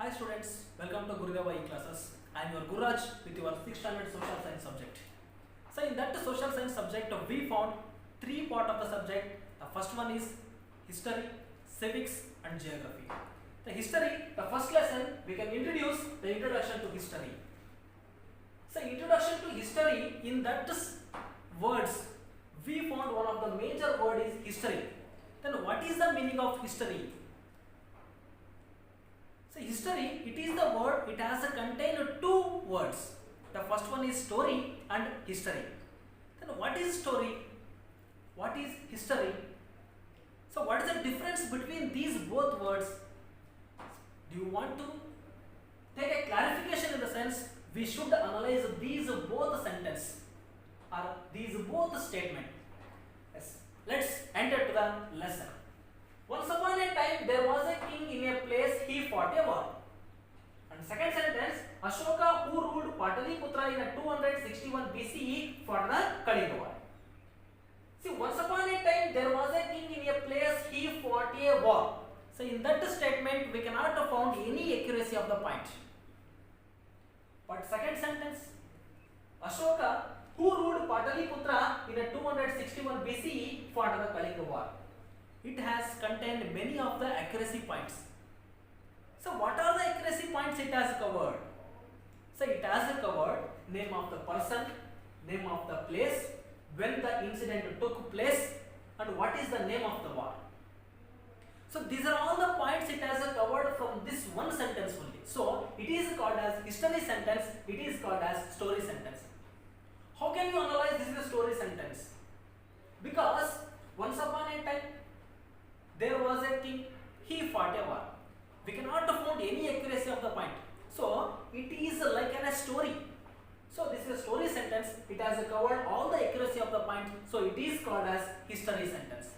Hi students, welcome to Gurudeva E-Classes. I am your Guraj with your 6th standard social science subject. So in that social science subject we found three parts of the subject. The first one is history, civics and geography. The history, the first lesson we can introduce the introduction to history. So introduction to history, in that words we found one of the major word is history. Then what is the meaning of history? So history, it is the word, it has contained two words. The first one is story and history. Then what is story? What is history? So what is the difference between these both words? Do you want to take a clarification in the sense we should analyze these both sentence or these both statement? Yes. Let's enter to the lesson. Once upon a time there was a king in a place, he fought a war. And second sentence, Ashoka who ruled Pataliputra in 261 BCE fought the Kalinga war. See, once upon a time there was a king in a place, he fought a war. So in that statement we cannot have found any accuracy of the point. But second sentence, Ashoka who ruled Pataliputra in 261 BCE fought the Kalinga war. It has contained many of the accuracy points. So what are the accuracy points it has covered? So it has covered name of the person, name of the place, when the incident took place, and what is the name of the war. So these are all the points it has covered from this one sentence only. So it is called as history sentence, it is called as story sentence. How can you analyze this is a story sentence? Because once upon a time there was a king, he fought a war. We cannot find any accuracy of the point. So it is like a story. So this is a story sentence. It has covered all the accuracy of the point. So it is called as history sentence.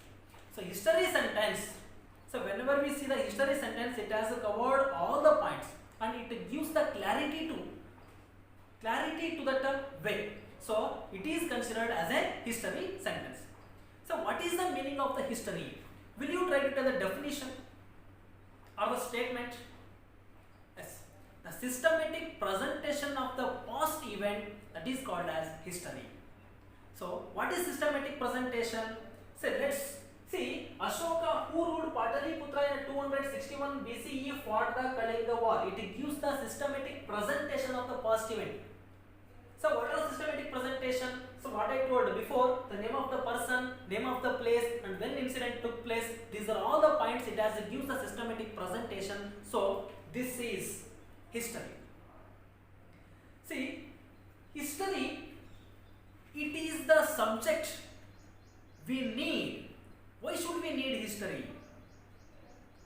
So history sentence. So whenever we see the history sentence, it has covered all the points and it gives the clarity to that way. So it is considered as a history sentence. So what is the meaning of the history? Will you try to tell the definition or the statement? Yes. The systematic presentation of the past event, that is called as history. So what is systematic presentation? So let's see, Ashoka who ruled Pataliputra in 261 BCE fought the Kalinga war. It gives the systematic presentation of the past event. So what is systematic presentation? So what I told before, the name of the person, name of the place and when incident took place, these are all the points it has gives the systematic presentation. So this is history. See, history, it is the subject we need. Why should we need history?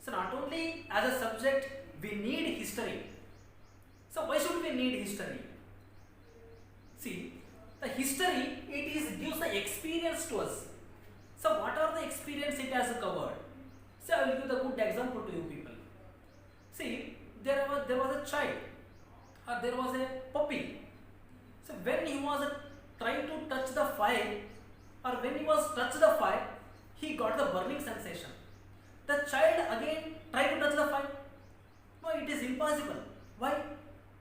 So not only as a subject we need history. So why should we need history? See, the history, it gives the experience to us. So what are the experience it has covered? So I will give the good example to you people. See, there was a child or there was a puppy. So when he was trying to touch the fire or when he was touched the fire, he got the burning sensation. The child again tried to touch the fire. No, it is impossible. Why?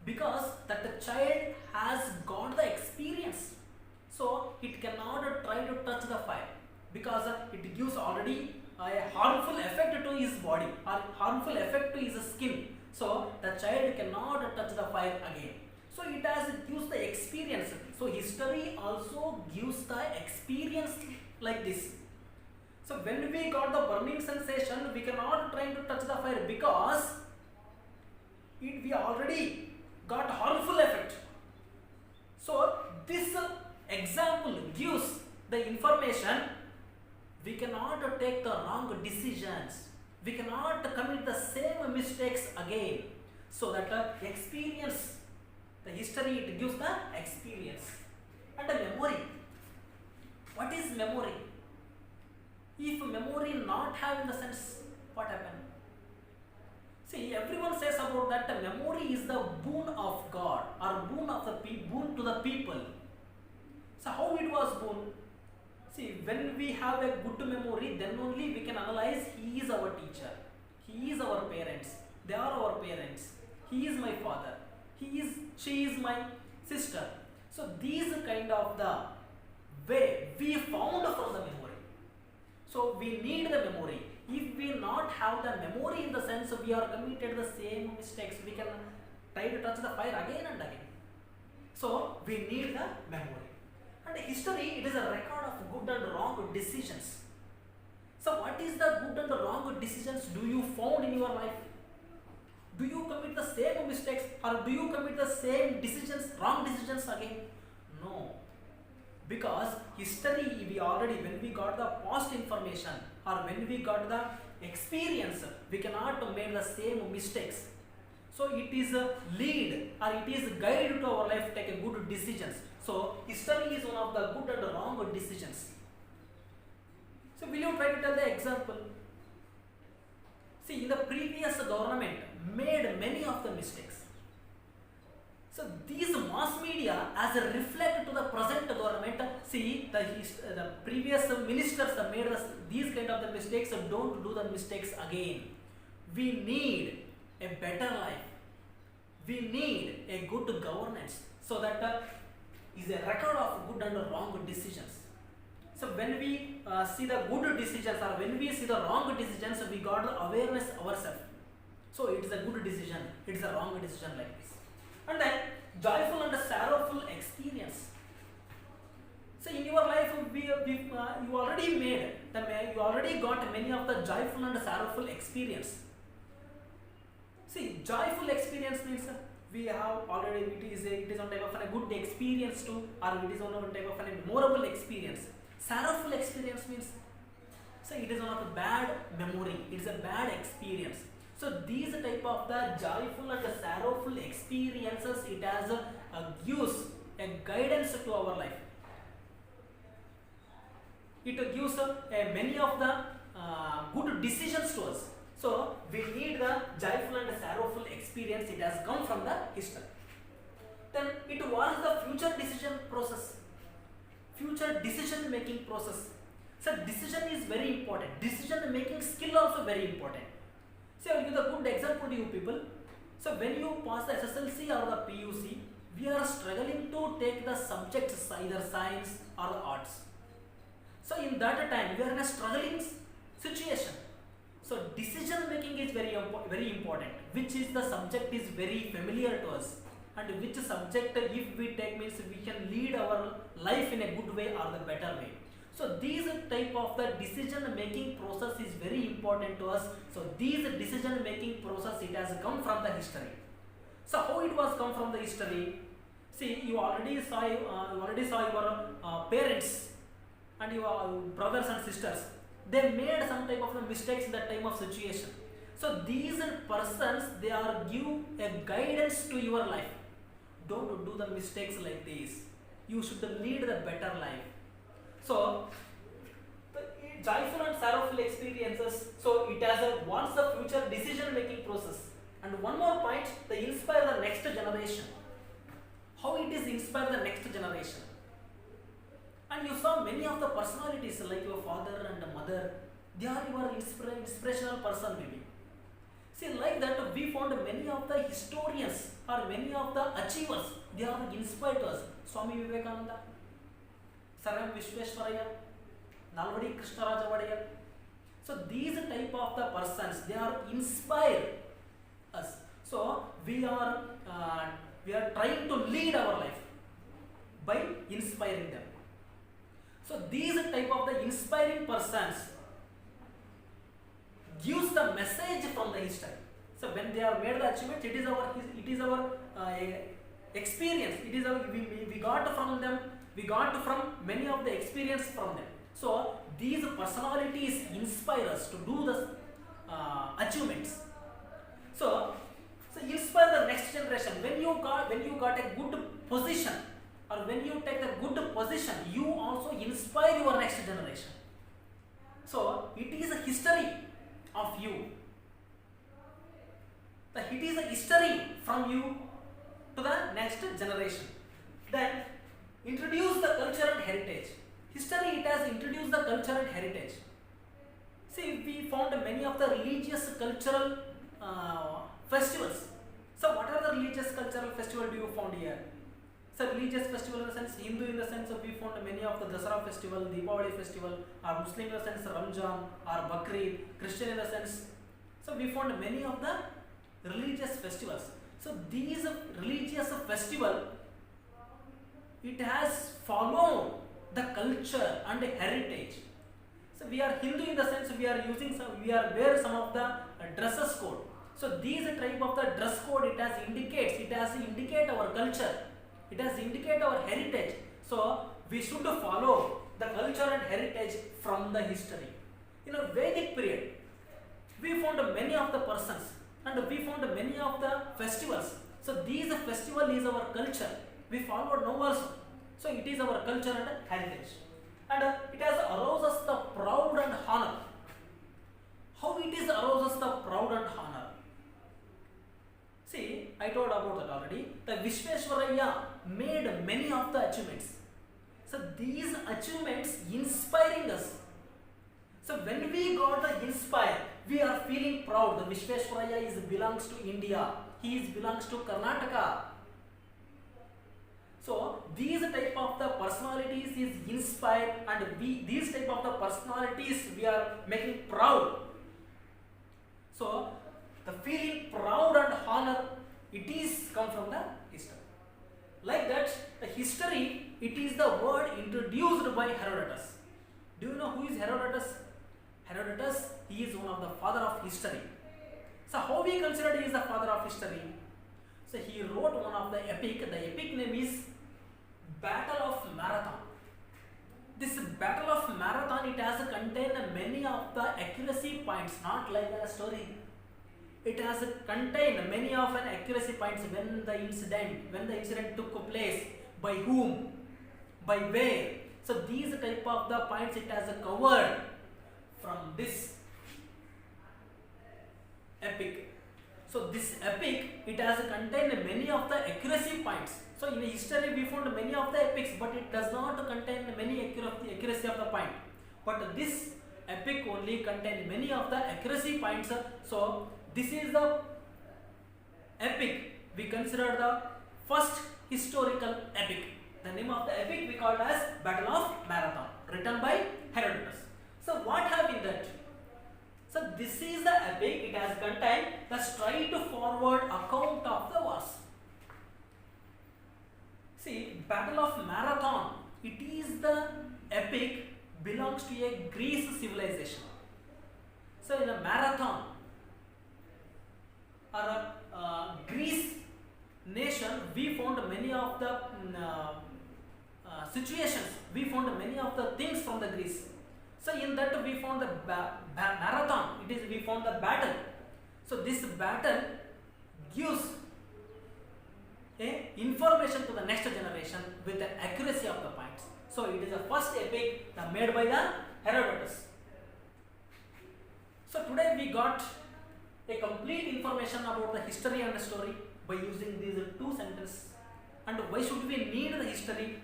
Because that the child has got the experience. So it cannot try to touch the fire because it gives already a harmful effect to his body or harmful effect to his skin. So the child cannot touch the fire again. So it gives the experience. So history also gives the experience like this. So when we got the burning sensation, we cannot try to touch the fire because we already got harmful effect. So this example gives the information we cannot take the wrong decisions. We cannot commit the same mistakes again. So that experience, the history, it gives the experience. And the memory. What is memory? If memory not have in the sense, what happened? See, everyone says about that memory is the boon of God or boon to the people. So how it was boon? See, when we have a good memory, then only we can analyze he is our teacher, he is our parents, they are our parents. he is my father, she is my sister. So these kind of the way we found from the memory. So we need the memory. If we not have the memory, in the sense we are committed the same mistakes, we can try to touch the fire again and again. So we need the memory. And history, it is a record of good and wrong decisions. So what is the good and wrong decisions do you found in your life? Do you commit the same mistakes, or do you commit the same decisions, wrong decisions again? No. Because history, we already, when we got the past information or when we got the experience, we cannot make the same mistakes. So it is a lead, or it is guide to our life, take a good decisions. So history is one of the good and wrong decisions. So will you try to tell the example? See, in the previous government made many of the mistakes. So these mass media, as a reflect to the present government, see the previous ministers made these kind of the mistakes, so don't do the mistakes again. We need a better life. We need a good governance, so that is a record of good and wrong decisions. So when we see the good decisions, or when we see the wrong decisions, we got the awareness ourselves. So it is a good decision, it is a wrong decision, like this. And then joyful and sorrowful experience. So in your life, you already made, you already got many of the joyful and sorrowful experience. See, joyful experience means we have already, it is on type of a good experience too, or it is on type of a memorable experience. Sorrowful experience means, so it is one of the bad memory, it is a bad experience. So these type of the joyful and the sorrowful experiences, it has gives a guidance to our life. It gives many of the good decisions to us. So we need the joyful and sorrowful experience, it has come from the history. Then it was the future decision process, future decision making process. So decision is very important, decision making skill also very important. So I will give a good example to you people. So when you pass the SSLC or the PUC, we are struggling to take the subjects, either science or the arts. So in that time, we are in a struggling situation. So decision making is very important. Which is the subject is very familiar to us, and which subject if we take means we can lead our life in a good way or the better way. So these type of the decision making process is very important to us. So these decision making process, it has come from the history. So how it was come from the history? See, you already saw your parents and your brothers and sisters. They made some type of mistakes in that time of situation. So these persons, they are give a guidance to your life. Don't do the mistakes like this. You should lead the better life. So the joyful and sorrowful experiences, so it has a once the future decision making process. And one more point, they inspire the next generation. How it is inspire the next generation? And you saw many of the personalities like your father and mother, they are your inspirational person maybe. See, like that we found many of the historians or many of the achievers, they are inspired us. Swami Vivekananda, Sir M. Vishweshwaraya, Nalvadi Krishnaraja Vadiyar. So these type of the persons, they are inspire us. So we are trying to lead our life by inspiring them. So these type of the inspiring persons gives the message from the history. So when they are made the achievements, it is our experience. It is we got from them. We got from many of the experience from them. So these personalities inspire us to do the achievements. So inspire the next generation. When you got a good position, or when you take a good position, you also inspire your next generation. So it is a history of you. It is a history from you to the next generation. Then introduce the culture and heritage. History, it has introduced the culture and heritage. See, we found many of the religious cultural festivals. So what are the religious cultural festival do you found here? So religious festival in the sense Hindu in the sense we found many of the Dasara festival, Deepavali festival, or Muslim in the sense Ramjan or Bakrid, Christian in the sense. So we found many of the religious festivals. So these religious festival, it has followed the culture and heritage. So we are Hindu in the sense we are using some, we are wear some of the dresses code. So these type of the dress code it has indicate our culture. It has indicate our heritage. So we should follow the culture and heritage from the history. In a Vedic period, we found many of the persons and we found many of the festivals. So these festival is our culture. We follow now also. So it is our culture and heritage. And it has aroused us the proud and honor. How it is aroused us the proud and honor? See, I told about that already. The Vishveshwaraya made many of the achievements. So these achievements inspiring us. So when we got the inspire, we are feeling proud. The Vishveshwaraya belongs to India. He belongs to Karnataka. So these type of the personalities is inspired, and these type of the personalities we are making proud. So the feeling proud and honor, it is come from the history. Like that, the history, it is the word introduced by Herodotus. Do you know who is Herodotus? Herodotus, he is one of the father of history. So how we consider he is the father of history? So he wrote one of the epic. The epic name is Battle of Marathon. This Battle of Marathon, it has contained many of the accuracy points, not like a story. It has contained many of an accuracy points when the incident took place, by whom, by where. So these type of the points it has covered from this epic. So this epic, it has contained many of the accuracy points. So in history we found many of the epics, but it does not contain many accuracy of the point. But this epic only contains many of the accuracy points. So this is the epic we consider the first historical epic. The name of the epic we called as Battle of Marathon, written by Herodotus. So what have in that? So this is the epic. It has contained the straightforward account of the wars. See, Battle of Marathon, it is the epic belongs to a Greece civilization. So in a marathon or a Greece nation, we found many of the situations, we found many of the things from the Greece. So in that we found the marathon, we found the battle. So this battle gives information to the next generation with the accuracy of the points. So it is the first epic made by the Herodotus. So today we got a complete information about the history and the story by using these two sentences. And why should we need the history?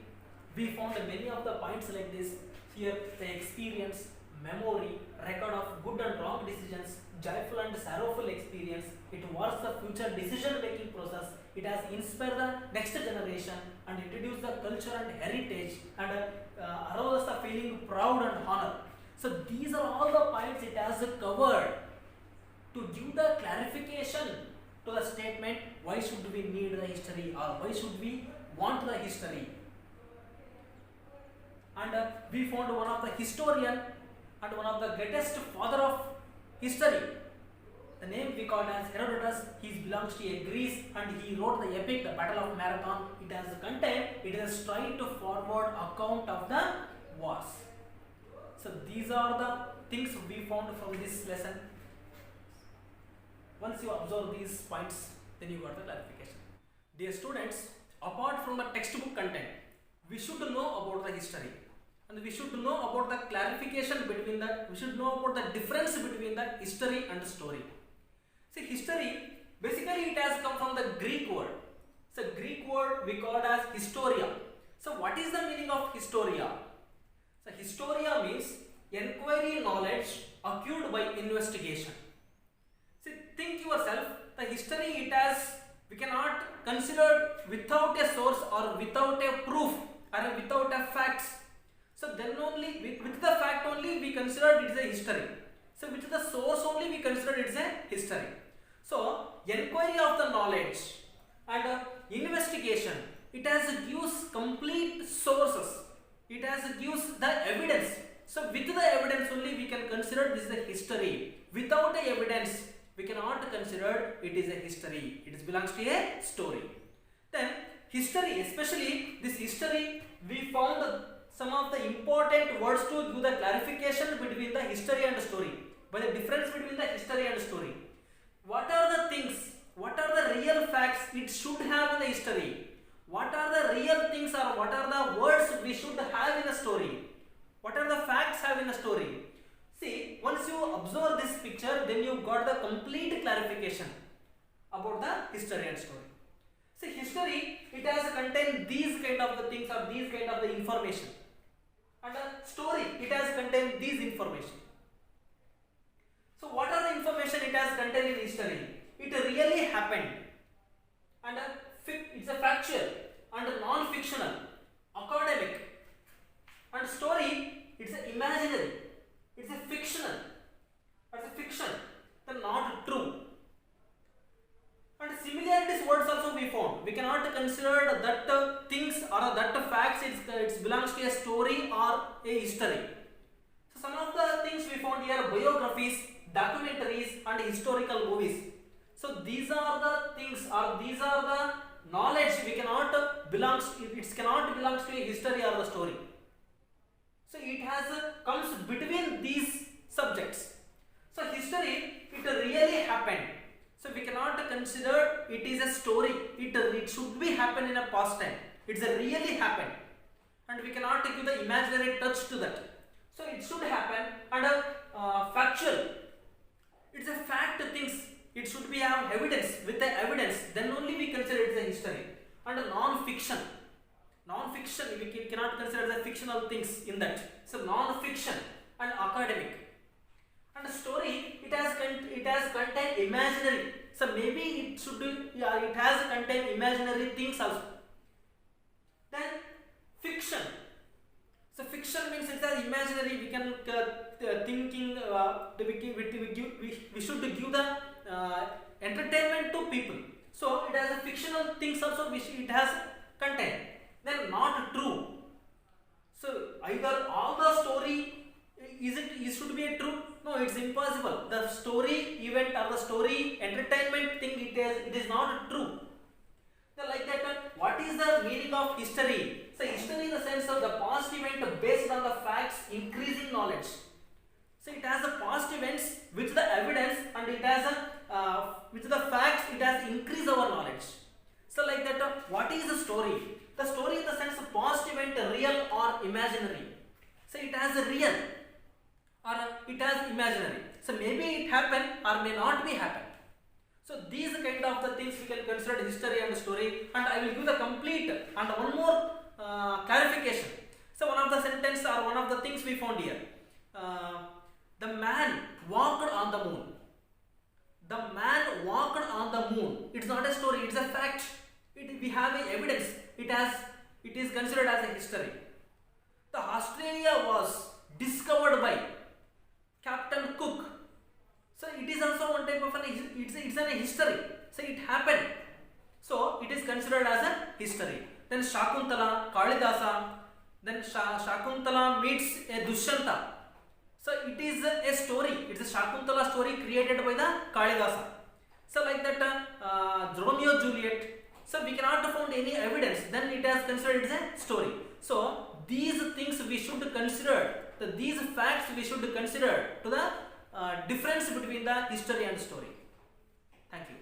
We found many of the points like this. Here the experience, memory, record of good and wrong decisions, joyful and sorrowful experience. It was the future decision making process. It has inspired the next generation and introduced the culture and heritage and aroused the feeling proud and honor. So these are all the points it has covered to give the clarification to the statement why should we need the history or why should we want the history. And we found one of the historian and one of the greatest father of history. The name we called as Herodotus. He belongs to a Greece and he wrote the epic, the Battle of Marathon. It has contained, it is a straightforward account of the wars. So these are the things we found from this lesson. Once you observe these points, then you got the clarification. Dear students, apart from the textbook content, we should know about the history. And we should know about the clarification between that. We should know about the difference between the history and the story. See, history, basically it has come from the Greek word. So Greek word we call as historia. So what is the meaning of historia? So historia means inquiry knowledge acquired by investigation. See, think yourself, the history it has cannot consider without a source or without a proof or without a facts. So then only with the fact only we consider it is a history. So with the source only we consider it is a history. So inquiry of the knowledge and investigation, it has gives complete sources. It has gives the evidence. So with the evidence only we can consider this is a history. Without the evidence we cannot consider it is a history. It belongs to a story. Then history, especially this history, we found some of the important words to give the clarification between the history and story. By the difference between the history and story. What are the things? What are the real facts it should have in the history? What are the real things or what are the words we should have in a story? What are the facts have in a story? See, once you observe this picture, then you got the complete clarification about the history and story. See, history, it has contained these kind of the things or these kind of the information. And a story, it has contained these information. So what are the information it has contained in history? It really happened. And it's a factual and a non-fictional, academic. And story, it's a imaginary. It's a fictional. It's a fiction. They're not true. And similarities words also we found. We cannot consider that things or that facts it belongs to a story or a history. So some of the things we found here: biographies, documentaries, and historical movies. So these are the things or these are the knowledge we cannot belongs. It cannot belongs to a history or the story. So it has comes between these subjects. So history, it really happened. So we cannot consider it is a story. It should be happen in a past time. It's a really happened, and we cannot give the imaginary touch to that. So it should happen and factual. It's a fact things. It should be have evidence. With the evidence, then only we consider it as a history. And non-fiction. Non-fiction, we cannot consider the fictional things in that. So non-fiction and academic. And story, it has contained imaginary. So maybe it should it has contained imaginary things also. Then fiction. So fiction means it's an imaginary. We can thinking. We should give the entertainment to people. So it has a fictional things also which it has contained. Then not true. So either all the story it should be a true. No, it's impossible. The story event or the story entertainment thing it is not true. So like that, what is the meaning of history? So history in the sense of the past event based on the facts, increasing knowledge. So it has the past events with the evidence and it has with the facts it has increased our knowledge. So like that, what is the story? The story in the sense of past event real or imaginary. So it has a real or it has imaginary. So maybe it happened or may not be happen. So these kind of the things we can consider history and story, and I will give the complete and one more clarification. So one of the sentence or one of the things we found here. The man walked on the moon. The man walked on the moon. It's not a story, it's a fact. We have a evidence. It is considered as a history. The Australia was discovered by Captain Cook. So it is also one type of it's a history. So it happened. So it is considered as a history. Then Shakuntala, Kalidasa. Then Shakuntala meets a Dushyanta. So it is a story. It's a Shakuntala story created by the Kalidasa. So like that, Romeo Juliet. So we cannot find any evidence. Then it is considered as a story. So these things we should consider. These facts we should consider to the difference between the history and story. Thank you.